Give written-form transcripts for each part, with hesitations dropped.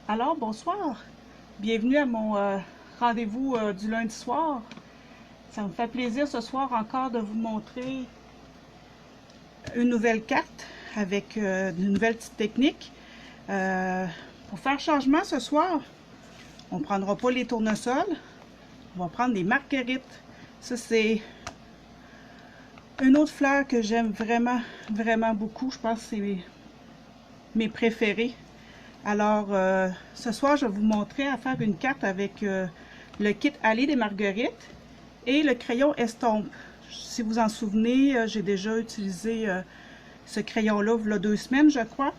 Alors, bonsoir. Bienvenue à mon rendez-vous du lundi soir. Ça me fait plaisir ce soir encore de vous montrer une nouvelle carte avec de nouvelles petites techniques. Pour faire changement ce soir, on ne prendra pas les tournesols, on va prendre des marguerites. Ça, c'est une autre fleur que j'aime vraiment, vraiment beaucoup. Je pense que c'est mes préférés. Alors, ce soir, je vais vous montrer à faire une carte avec le kit Allée des Marguerites et le crayon estompe. Si vous en souvenez, j'ai déjà utilisé ce crayon-là il y a 2 semaines, je crois,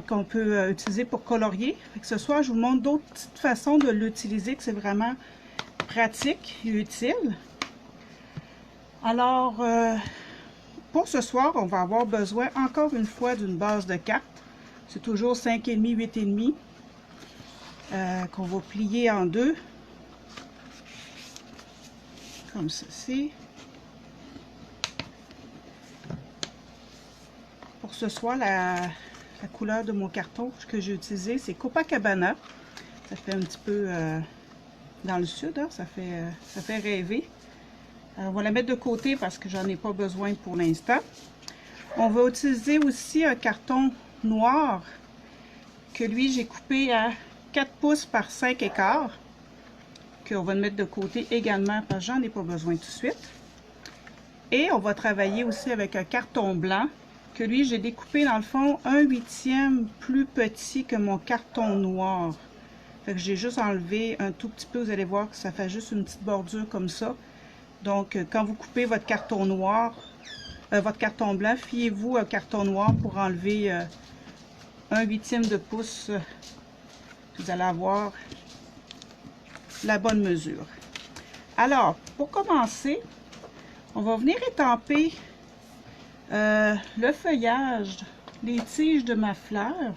qu'on peut utiliser pour colorier. Fait que ce soir, je vous montre d'autres petites façons de l'utiliser, que c'est vraiment pratique et utile. Alors, pour ce soir, on va avoir besoin encore une fois d'une base de cartes. C'est toujours 5,5, 8,5 qu'on va plier en deux, comme ceci. Pour ce soir, la couleur de mon carton que j'ai utilisé, c'est Copacabana. Ça fait un petit peu dans le sud, hein? Ça fait rêver. Alors, on va la mettre de côté parce que j'en ai pas besoin pour l'instant. On va utiliser aussi un carton noir que lui j'ai coupé à 4 pouces par 5 écarts, qu'on va le mettre de côté également parce que j'en ai pas besoin tout de suite. Et on va travailler aussi avec un carton blanc que lui j'ai découpé dans le fond 1/8 plus petit que mon carton noir. Fait que j'ai juste enlevé un tout petit peu, vous allez voir que ça fait juste une petite bordure comme ça. Donc quand vous coupez votre carton noir, votre carton blanc, fiez-vous au carton noir pour enlever 1/8 de pouce. Vous allez avoir la bonne mesure. Alors, pour commencer, on va venir étamper le feuillage, les tiges de ma fleur,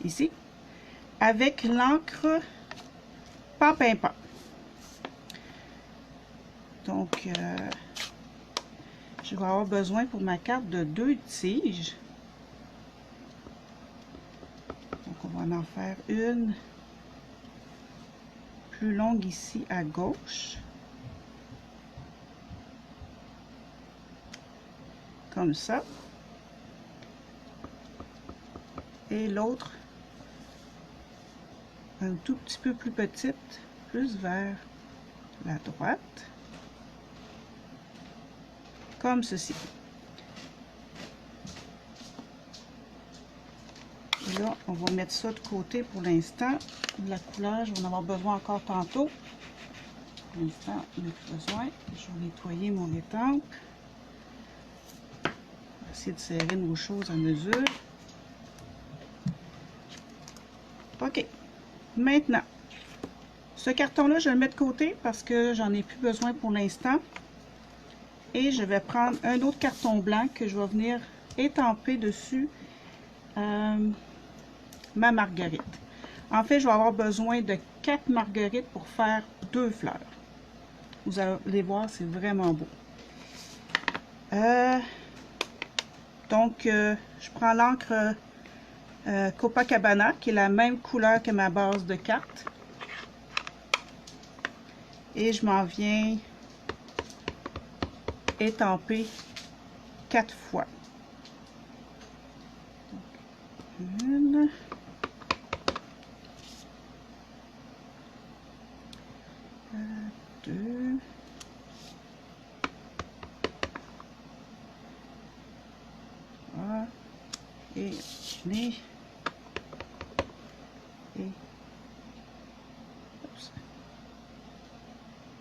ici, avec l'encre Pampinpan. Donc, je vais avoir besoin pour ma carte de 2 tiges. Donc, on va en faire une plus longue ici à gauche. Comme ça. Et l'autre, un tout petit peu plus petite, plus vers la droite. Comme ceci. Et là, on va mettre ça de côté pour l'instant. La couleur, je vais en avoir besoin encore tantôt. Pour l'instant, on n'a plus besoin. Je vais nettoyer mon étampe. On va essayer de serrer nos choses à mesure. OK. Maintenant, ce carton-là, je vais le mettre de côté parce que j'en ai plus besoin pour l'instant. Et je vais prendre un autre carton blanc que je vais venir étamper dessus ma marguerite. En fait, je vais avoir besoin de 4 marguerites pour faire 2 fleurs. Vous allez voir, c'est vraiment beau. Donc, je prends l'encre Copacabana, qui est la même couleur que ma base de carte. Et je m'en viens étamper 4 fois. Donc, une. Deux. Trois. Et les. Et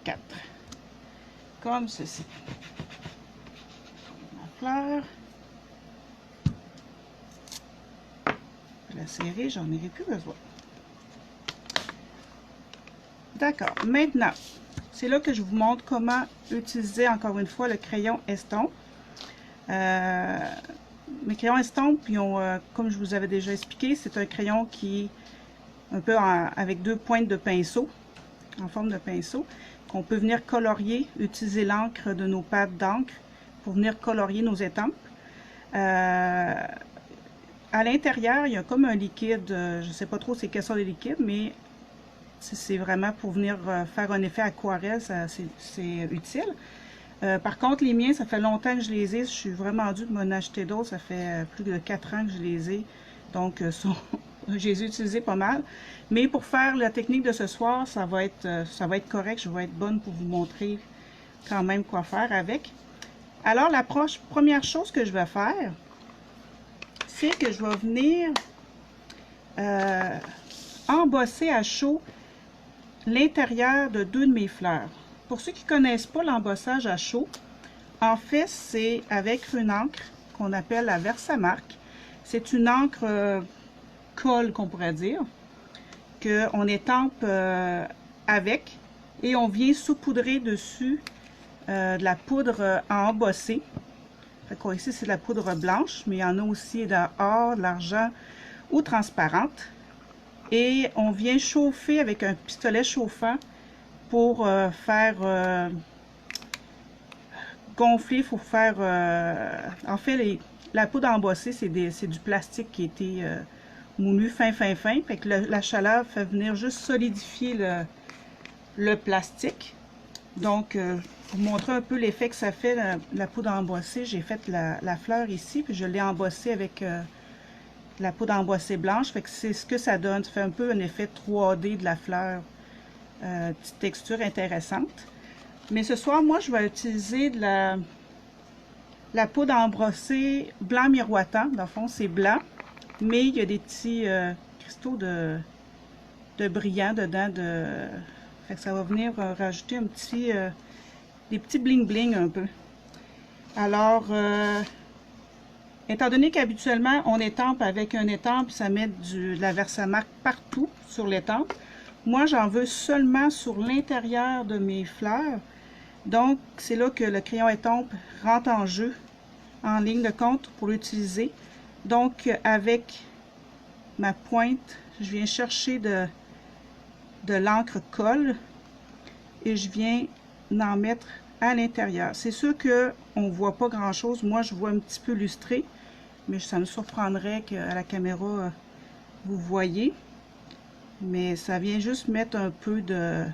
4. Comme ceci. Ma fleur. Je vais la serrer, j'en aurai plus besoin. D'accord. Maintenant, c'est là que je vous montre comment utiliser encore une fois le crayon estompe. Mes crayons estompe, ils ont, comme je vous avais déjà expliqué, c'est un crayon qui est un peu avec 2 pointes de pinceau, en forme de pinceau, qu'on peut venir colorier, utiliser l'encre de nos pâtes d'encre pour venir colorier nos étampes. à l'intérieur, il y a comme un liquide, je ne sais pas trop c'est quel sort de liquide, mais c'est vraiment pour venir faire un effet aquarelle, c'est utile. Par contre, les miens, ça fait longtemps que je les ai. Je suis vraiment due de m'en acheter d'autres. Ça fait plus de 4 ans que je les ai. Donc, je les ai utilisés pas mal. Mais pour faire la technique de ce soir, ça va être correct. Je vais être bonne pour vous montrer quand même quoi faire avec. Alors, la première chose que je vais faire, c'est que je vais venir embosser à chaud l'intérieur de 2 de mes fleurs. Pour ceux qui ne connaissent pas l'embossage à chaud, en fait, c'est avec une encre qu'on appelle la Versamark. C'est une encre colle, qu'on pourrait dire, qu'on étampe avec et on vient saupoudrer dessus de la poudre à embosser. Ici, c'est de la poudre blanche, mais il y en a aussi de or, de l'argent ou transparente. Et on vient chauffer avec un pistolet chauffant pour faire gonfler, il faut faire... en fait, la poudre embossée, c'est du plastique qui a été moulu fin. Fait que la chaleur fait venir juste solidifier le plastique. Donc, pour vous montrer un peu l'effet que ça fait, la poudre embossée, j'ai fait la fleur ici, puis je l'ai embossée avec la poudre embossée blanche. Fait que c'est ce que ça donne. Ça fait un peu un effet 3D de la fleur. Petite texture intéressante. Mais ce soir, moi, je vais utiliser de la poudre embossée blanc miroitant. Dans le fond, c'est blanc, mais il y a des petits cristaux de brillant dedans. Fait que ça va venir rajouter des petits bling-bling un peu. Alors, étant donné qu'habituellement, on étampe avec un étampe, ça met de la Versamark partout sur l'étampe. Moi, j'en veux seulement sur l'intérieur de mes fleurs. Donc, c'est là que le crayon étampe rentre en jeu, en ligne de compte pour l'utiliser. Donc, avec ma pointe, je viens chercher de l'encre colle et je viens en mettre à l'intérieur. C'est sûr qu'on ne voit pas grand-chose. Moi, je vois un petit peu lustré, mais ça me surprendrait qu'à la caméra, vous voyez. Mais ça vient juste mettre un peu de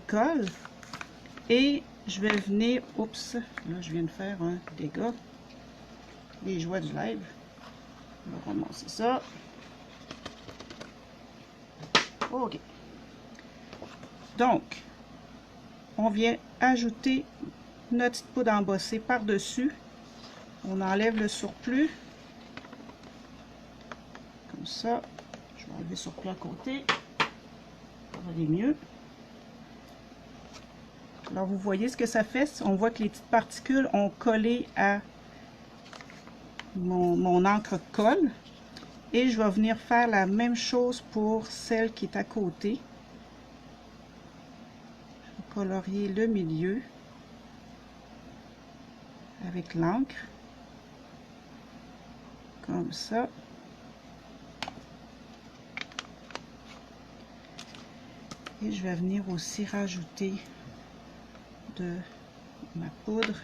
colle. Et je vais venir... Oups! Là, je viens de faire un dégât. Les joies du live. On va ramasser ça. OK. Donc, on vient ajouter notre petite poudre embossée par-dessus. On enlève le surplus. Comme ça. Je vais enlever le surplus à côté. Ça va aller mieux. Alors, vous voyez ce que ça fait. On voit que les petites particules ont collé à mon encre colle. Et je vais venir faire la même chose pour celle qui est à côté. Je vais colorier le milieu avec l'encre. Comme ça. Et je vais venir aussi rajouter de ma poudre,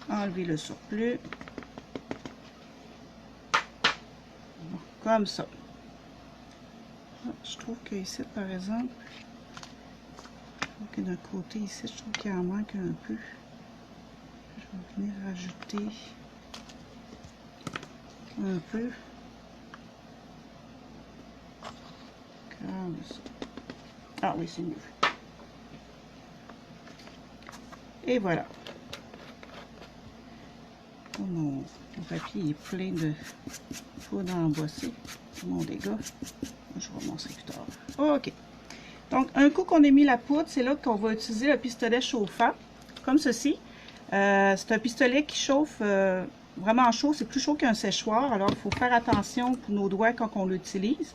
enlever le surplus. Comme ça. Je trouve que ici, par exemple, d'un côté ici, je trouve qu'il en manque un peu. Je vais venir rajouter un peu. Comme ça. Ah oui, c'est mieux. Et voilà. Oh, mon papier est plein de poudre embossée. Mon dégât. Je vais montrer plus tard. OK. Donc, un coup qu'on ait mis la poudre, c'est là qu'on va utiliser le pistolet chauffant, comme ceci. C'est un pistolet qui chauffe vraiment chaud. C'est plus chaud qu'un séchoir. Alors, il faut faire attention pour nos doigts quand on l'utilise.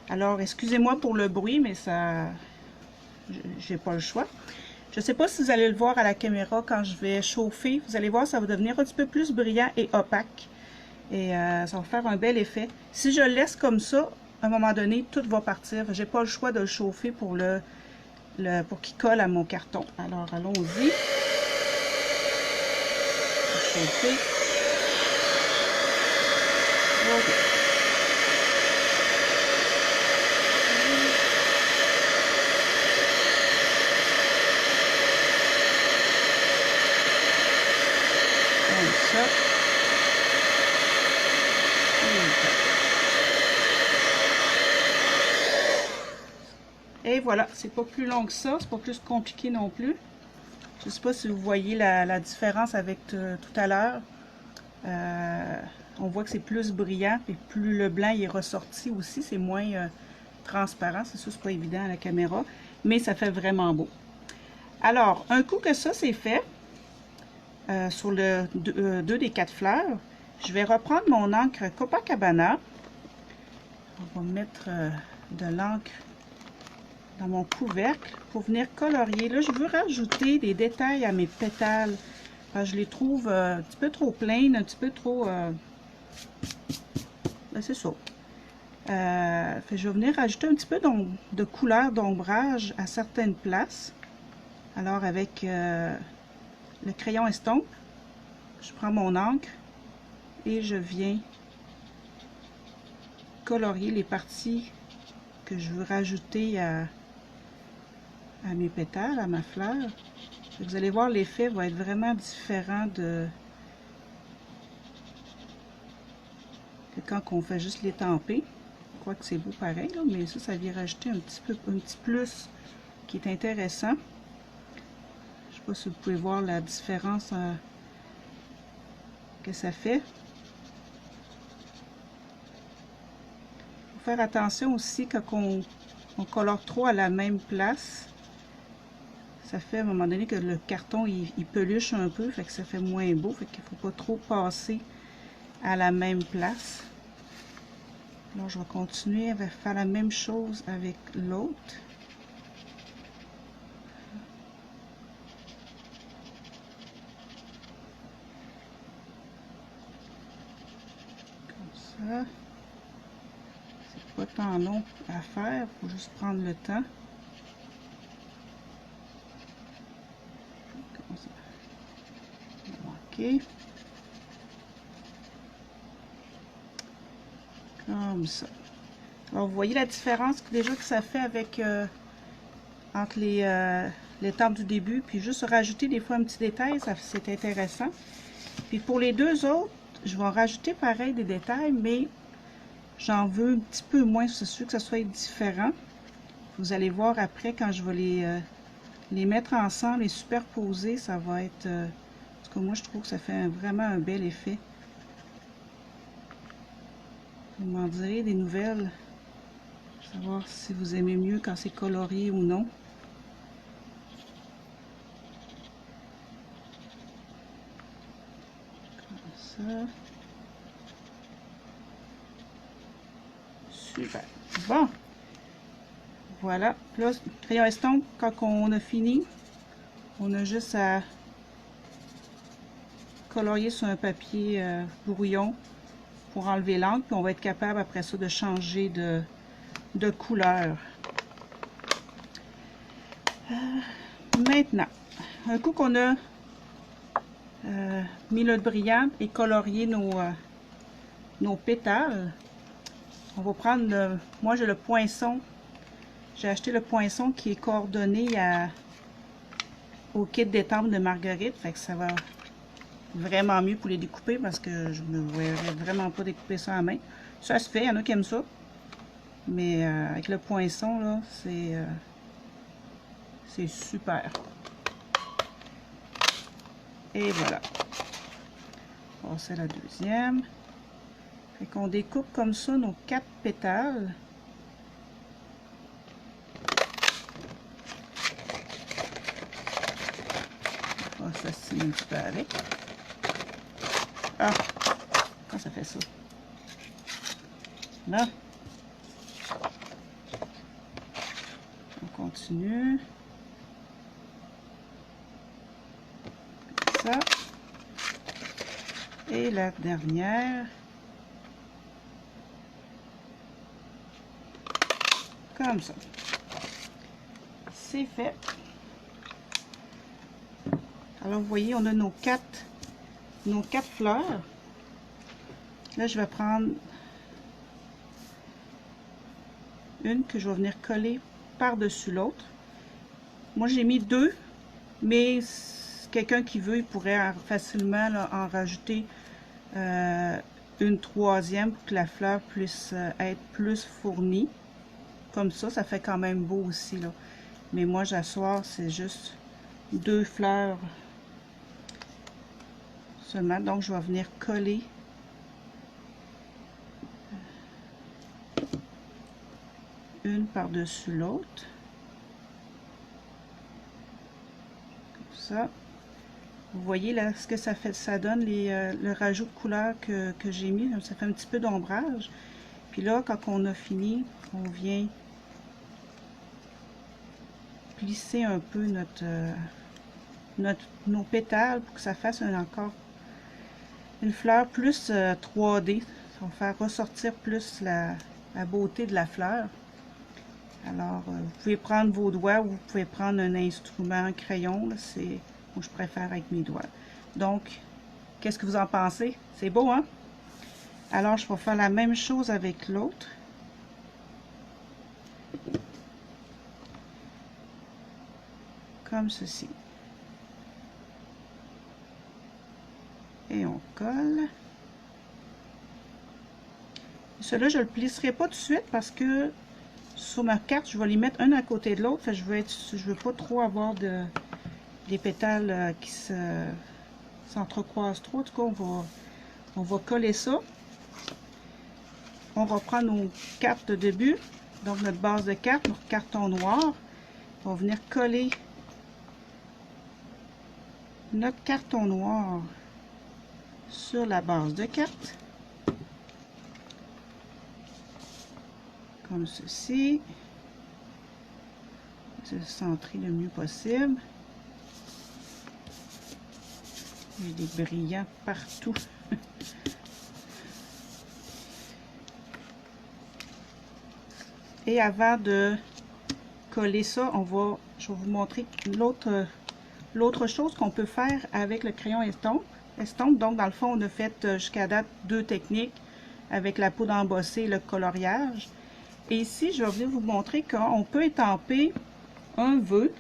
Alors, excusez-moi pour le bruit, mais ça, j'ai pas le choix. Je ne sais pas si vous allez le voir à la caméra quand je vais chauffer. Vous allez voir, ça va devenir un petit peu plus brillant et opaque. Et ça va faire un bel effet. Si je le laisse comme ça, à un moment donné, tout va partir. J'ai pas le choix de le chauffer pour qu'il colle à mon carton. Alors, allons-y. Chauffer. Ok. Comme ça. Et voilà, c'est pas plus long que ça, c'est pas plus compliqué non plus. Je sais pas si vous voyez la différence avec tout à l'heure. On voit que c'est plus brillant, et plus le blanc est ressorti aussi, c'est moins transparent. C'est sûr, c'est pas évident à la caméra, mais ça fait vraiment beau. Alors, un coup que ça c'est fait, sur le 2 des 4 fleurs, je vais reprendre mon encre Copacabana. On va mettre de l'encre dans mon couvercle pour venir colorier. Là, je veux rajouter des détails à mes pétales. Parce que je les trouve un petit peu trop plaines, un petit peu trop... ben, c'est ça. Je vais venir rajouter un petit peu de couleur d'ombrage à certaines places. Alors, avec le crayon estompe, je prends mon encre et je viens colorier les parties que je veux rajouter à mes pétales, à ma fleur. Vous allez voir, l'effet va être vraiment différent que quand on fait juste l'étamper. Je crois que c'est beau pareil, là, mais ça vient rajouter un petit plus qui est intéressant. Je ne sais pas si vous pouvez voir la différence que ça fait. Il faut faire attention aussi quand on colore trop à la même place. Ça fait à un moment donné que le carton il peluche un peu, fait que ça fait moins beau, fait qu'il ne faut pas trop passer à la même place. Alors je vais continuer à faire la même chose avec l'autre. Comme ça. C'est pas tant long à faire, il faut juste prendre le temps. OK. Comme ça. Alors, vous voyez la différence déjà que ça fait avec entre l'étape du début, puis juste rajouter des fois un petit détail, c'est intéressant. Puis pour les deux autres, je vais en rajouter pareil des détails, mais j'en veux un petit peu moins, c'est sûr que ça soit différent. Vous allez voir après quand je vais les mettre ensemble, les superposer, ça va être... en tout cas, moi je trouve que ça fait vraiment un bel effet. Vous m'en direz des nouvelles. Savoir si vous aimez mieux quand c'est coloré ou non. Comme ça. Super. Bon. Voilà. Là, crayon estompe, quand on a fini, on a juste à colorier sur un papier brouillon pour enlever l'encre, puis on va être capable après ça de changer de couleur. Maintenant, un coup qu'on a mis le brillant et colorié nos pétales, on va prendre moi j'ai le poinçon, j'ai acheté le poinçon qui est coordonné au kit d'étampe de Marguerite, fait que ça va vraiment mieux pour les découper parce que je ne me verrais vraiment pas découper ça à main. Ça se fait, il y en a qui aiment ça, mais avec le poinçon là, c'est super. Et voilà. Passer à la deuxième. Fait qu'on découpe comme ça nos 4 pétales. On va s'assiner un petit peu avec. Ah! Quand ça fait ça? Là. On continue. Comme ça. Et la dernière. Comme ça. C'est fait. Alors, vous voyez, on a nos quatre fleurs. Là, je vais prendre une que je vais venir coller par-dessus l'autre. Moi, j'ai mis deux, mais quelqu'un qui veut, il pourrait facilement là, en rajouter une troisième pour que la fleur puisse être plus fournie. Comme ça fait quand même beau aussi, là. Mais moi, j'assois, c'est juste deux fleurs seulement. Donc, je vais venir coller une par-dessus l'autre. Comme ça. Vous voyez là ce que ça fait, ça donne le rajout de couleur que j'ai mis. Ça fait un petit peu d'ombrage. Puis là, quand on a fini, on vient plisser un peu nos pétales pour que ça fasse encore une fleur plus 3D. Ça va faire ressortir plus la beauté de la fleur. Alors, vous pouvez prendre vos doigts ou vous pouvez prendre un instrument, un crayon. C'est moi je préfère avec mes doigts. Donc, qu'est-ce que vous en pensez? C'est beau, hein? Alors, je vais faire la même chose avec l'autre. Comme ceci. Et on colle. Celui-là, je ne le plisserai pas tout de suite parce que sur ma carte, je vais les mettre un à côté de l'autre. Je veux pas trop avoir des pétales qui s'entrecroisent trop. En tout cas, on va coller ça. On reprend nos cartes de début. Donc, notre base de carte, notre carton noir. On va venir coller notre carton noir sur la base de carte. Comme ceci. Je vais le centrer le mieux possible. J'ai des brillants partout. Et avant de coller ça, je vais vous montrer l'autre chose qu'on peut faire avec le crayon estompe. Donc, dans le fond, on a fait jusqu'à date deux techniques avec la poudre embossée et le coloriage. Et ici, je vais venir vous montrer qu'on peut étamper un vœu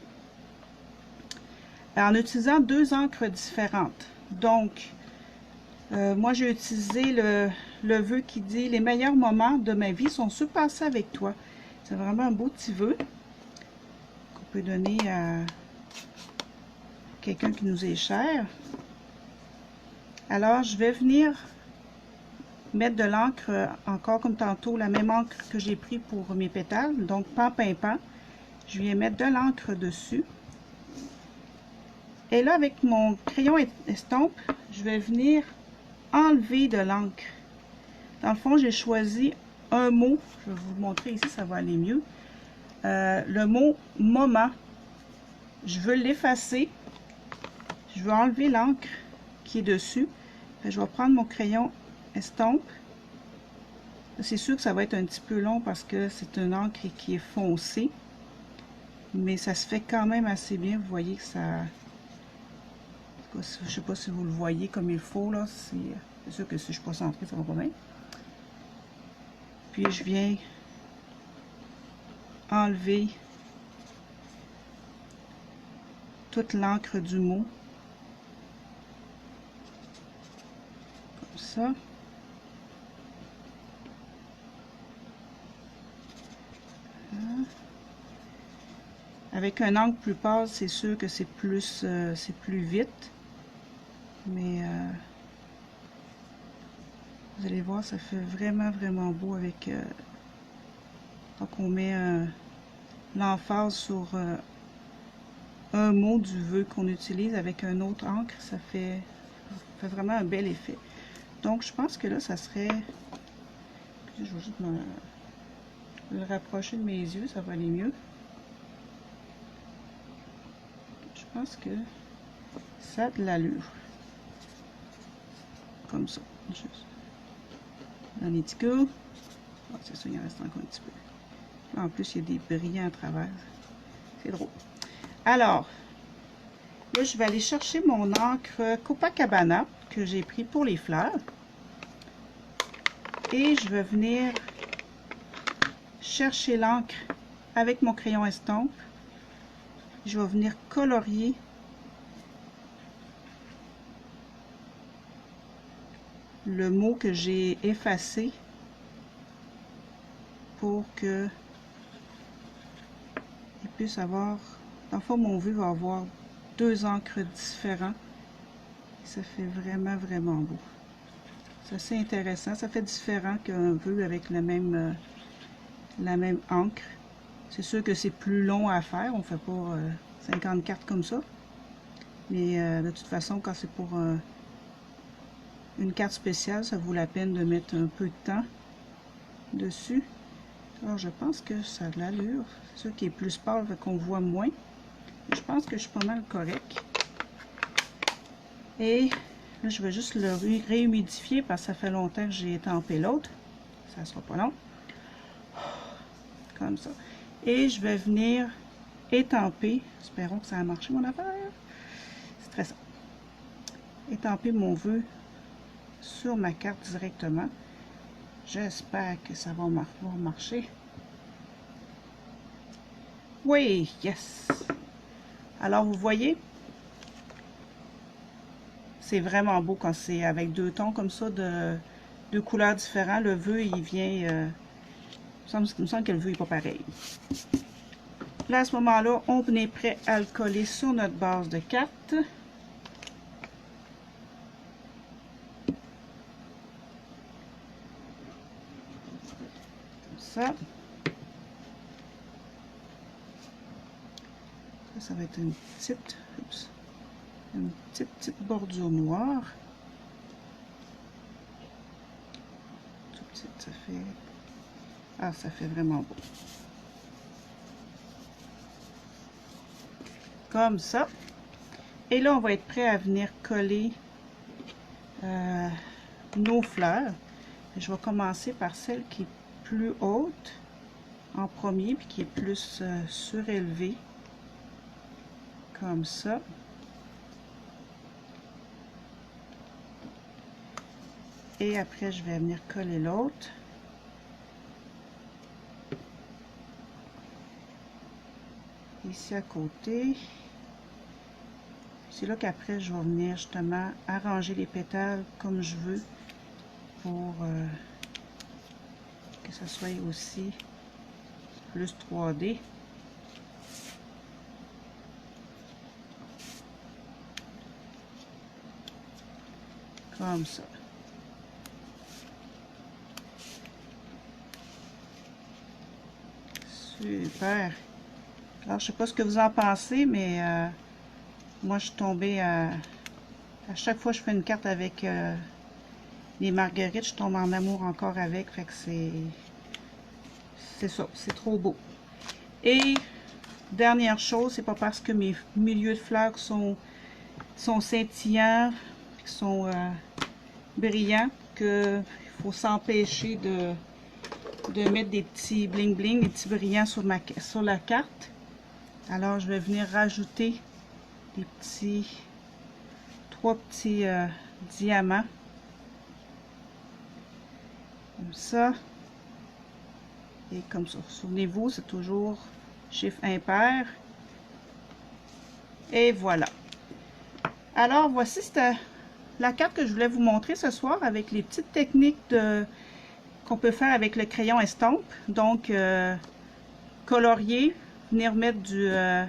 en utilisant deux encres différentes. Donc, moi, j'ai utilisé le vœu qui dit « Les meilleurs moments de ma vie sont ceux passés avec toi ». C'est vraiment un beau petit vœu qu'on peut donner à quelqu'un qui nous est cher. Alors, je vais venir mettre de l'encre, encore comme tantôt, la même encre que j'ai pris pour mes pétales, donc pan pimpant. Je viens mettre de l'encre dessus. Et là, avec mon crayon estompe, je vais venir enlever de l'encre. Dans le fond, j'ai choisi un mot. Je vais vous montrer ici, ça va aller mieux. Le mot « moment ». Je veux l'effacer. Je veux enlever l'encre qui est dessus. Je vais prendre mon crayon estompe. C'est sûr que ça va être un petit peu long parce que c'est une encre qui est foncée. Mais ça se fait quand même assez bien. Vous voyez que ça... Je ne sais pas si vous le voyez comme il faut, là. C'est sûr que si je ne suis pas centrée, ça va pas bien. Puis je viens enlever toute l'encre du mot. Comme ça. Avec un angle plus pâle, c'est sûr que c'est plus vite. Mais vous allez voir, ça fait vraiment beau avec quand on met l'emphase sur un mot du vœu qu'on utilise avec un autre encre, ça fait vraiment un bel effet. Donc je pense que là, ça serait... Je vais juste le rapprocher de mes yeux, ça va aller mieux. Je pense que ça a de l'allure. Comme ça. Juste dans les petits coups. Oh, c'est ça, il en reste encore un petit peu. Là, en plus, il y a des brillants à travers. C'est drôle. Alors, là, je vais aller chercher mon encre Copacabana que j'ai pris pour les fleurs. Et je vais venir chercher l'encre avec mon crayon estompe. Je vais venir colorier le mot que j'ai effacé pour que il puisse avoir, dans le fond, mon vœu va avoir deux encres différents. Ça fait vraiment beau. C'est assez intéressant. Ça fait différent qu'un vœu avec la même encre. C'est sûr que c'est plus long à faire. On ne fait pas 50 cartes comme ça. Mais de toute façon, quand c'est pour une carte spéciale, ça vaut la peine de mettre un peu de temps dessus. Alors, je pense que ça a de l'allure. C'est sûr qu'il est plus pâle, fait qu'on voit moins. Je pense que je suis pas mal correct. Et là, je vais juste le réhumidifier parce que ça fait longtemps que j'ai étampé l'autre. Ça sera pas long. Comme ça. Et je vais venir étamper. Espérons que ça a marché mon affaire. C'est très simple. Étamper mon vœu sur ma carte directement. J'espère que ça va marcher. Oui, yes! Alors, vous voyez, c'est vraiment beau quand c'est avec deux tons comme ça, de deux couleurs différentes. Le vœu, il vient... il me semble que le vœu n'est pas pareil. Là, à ce moment-là, on est prêt à le coller sur notre base de carte. Ça. Ça va être une petite bordure noire. Tout petit, ça fait... Ah, ça fait vraiment beau. Comme ça. Et là, on va être prêt à venir coller nos fleurs. Je vais commencer par celle qui est plus haute en premier, puis qui est plus surélevée. Comme ça. Et après, je vais venir coller l'autre. Ici à côté. C'est là qu'après, je vais venir justement arranger les pétales comme je veux pour que ça soit aussi plus 3D. Comme ça. Super. Alors, je sais pas ce que vous en pensez, mais moi, je suis tombée à chaque fois que je fais une carte avec les marguerites, je tombe en amour encore avec. Fait que c'est ça, c'est trop beau. Et dernière chose, c'est pas parce que mes milieux de fleurs sont scintillants, sont brillants, qu'il faut s'empêcher de mettre des petits bling bling, des petits brillants sur la carte. Alors je vais venir rajouter des trois petits diamants comme ça et comme ça. Souvenez-vous, c'est toujours chiffre impair. Et voilà. Alors voici, c'était la carte que je voulais vous montrer ce soir avec les petites techniques qu'on peut faire avec le crayon estompe. Donc, colorier, venir mettre de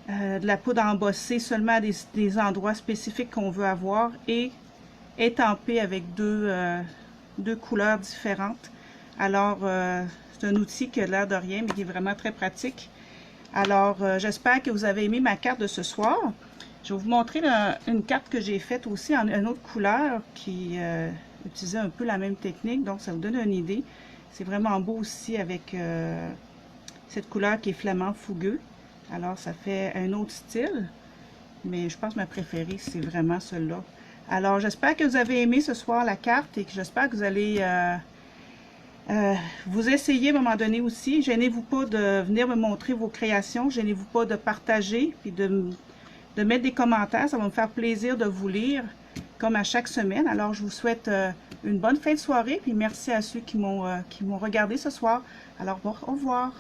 la poudre embossée seulement à des endroits spécifiques qu'on veut avoir et étamper avec deux couleurs différentes. Alors, c'est un outil qui a l'air de rien, mais qui est vraiment très pratique. Alors, j'espère que vous avez aimé ma carte de ce soir. Je vais vous montrer une carte que j'ai faite aussi en une autre couleur qui utilisait un peu la même technique, donc ça vous donne une idée. C'est vraiment beau aussi avec cette couleur qui est flamand fougueux. Alors ça fait un autre style, mais je pense que ma préférée c'est vraiment celle-là. Alors j'espère que vous avez aimé ce soir la carte et que j'espère que vous allez vous essayer à un moment donné aussi. Gênez-vous pas de venir me montrer vos créations, gênez-vous pas de partager puis de mettre des commentaires, ça va me faire plaisir de vous lire. comme à chaque semaine. Alors, je vous souhaite une bonne fin de soirée, puis merci à ceux qui m'ont regardé ce soir. Alors, au revoir.